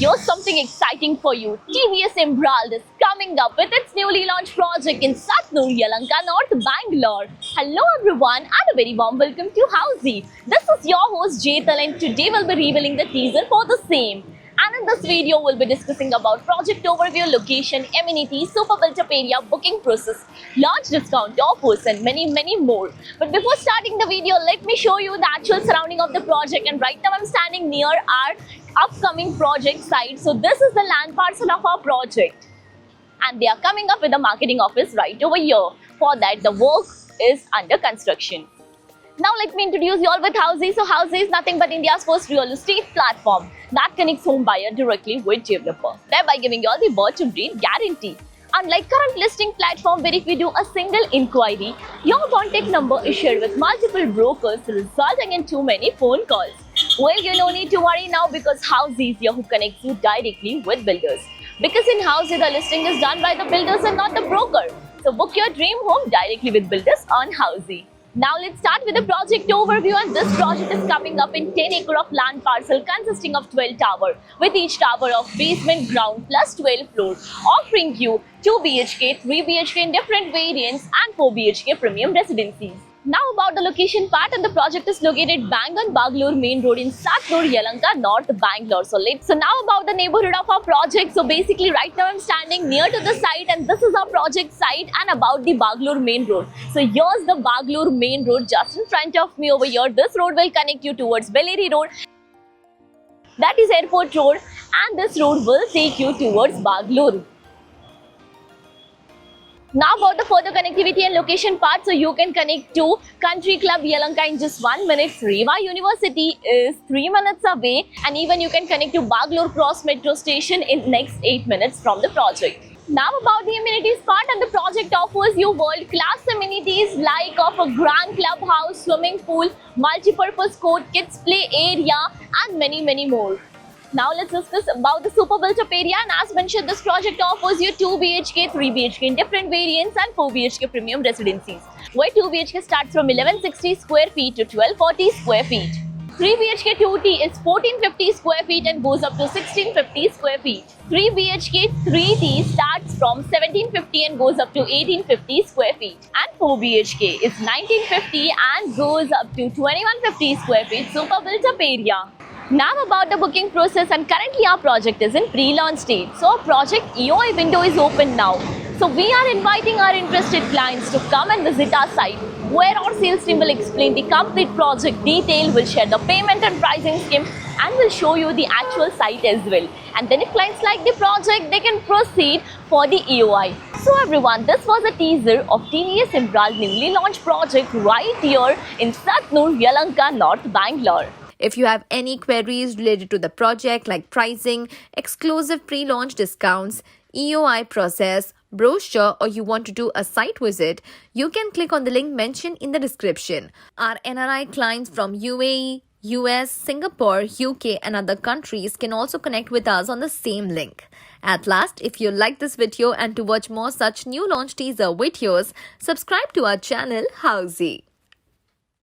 here's something exciting for you. TVS Emerald is coming up with its newly launched project in Satnur, Yelahanka North, Bangalore. Hello everyone and a very warm welcome to Housey. This is your host Jetal and today we'll be revealing the teaser for the same. And in this video, we'll be discussing about project overview, location, amenities, super built-up area, booking process, launch discount, offers, and many more. But before starting the video, let me show you the actual surrounding of the project. And right now, I'm standing near our upcoming project site. So this is the land parcel of our project. And they are coming up with the marketing office right over here. For that, the work is under construction. Now let me introduce you all with Housey. So Housey is nothing but India's first real estate platform that connects home buyer directly with developer, thereby giving you all the birth to breed guarantee. Unlike current listing platform where if you do a single inquiry, your contact number is shared with multiple brokers resulting in too many phone calls. Well, you no need to worry now because Housey is here who connects you directly with builders. Because in Housey, the listing is done by the builders and not the broker. So book your dream home directly with builders on Housey. Now let's start with the project overview, and this project is coming up in 10 acre of land parcel consisting of 12 towers with each tower of basement, ground plus 12 floors, offering you 2 BHK, 3 BHK in different variants and 4 BHK premium residencies. Now about the location part, and the project is located bang on Bangalore main road in Satnur, Yelahanka North, Bangalore. So now about the neighborhood of our project. So basically right now I'm standing near to the site and this is our project site, and about the Bangalore main road. So here's the Bangalore main road just in front of me over here. This road will connect you towards Bellary Road. That is Airport Road, and this road will take you towards Bangalore. Now about the further connectivity and location part, so you can connect to Country Club Yelahanka in just 1 minute. Reva University is 3 minutes away, and even you can connect to Bangalore Cross Metro Station in next 8 minutes from the project. Now about the amenities part, and the project offers you world-class amenities like of a grand clubhouse, swimming pool, multi-purpose court, kids play area and many more. Now let's discuss about the super built-up area, and as mentioned, this project offers you 2 BHK, 3 BHK in different variants and 4 BHK premium residencies, where 2 BHK starts from 1160 square feet to 1240 square feet. 3 BHK 2T is 1450 square feet and goes up to 1650 square feet. 3 BHK 3T starts from 1750 and goes up to 1850 square feet. And 4 BHK is 1950 and goes up to 2150 square feet super built-up area. Now about the booking process, and currently our project is in pre-launch stage. So our project EOI window is open now. So we are inviting our interested clients to come and visit our site, where our sales team will explain the complete project detail, will share the payment and pricing scheme, and will show you the actual site as well. And then if clients like the project, they can proceed for the EOI. So everyone, this was a teaser of TVS Emerald newly launched project right here in Satnur, Yelahanka North, Bangalore. If you have any queries related to the project like pricing, exclusive pre-launch discounts, EOI process, brochure, or you want to do a site visit, you can click on the link mentioned in the description. Our NRI clients from UAE, US, Singapore, UK and other countries can also connect with us on the same link. At last, if you like this video and to watch more such new launch teaser videos, subscribe to our channel Housey.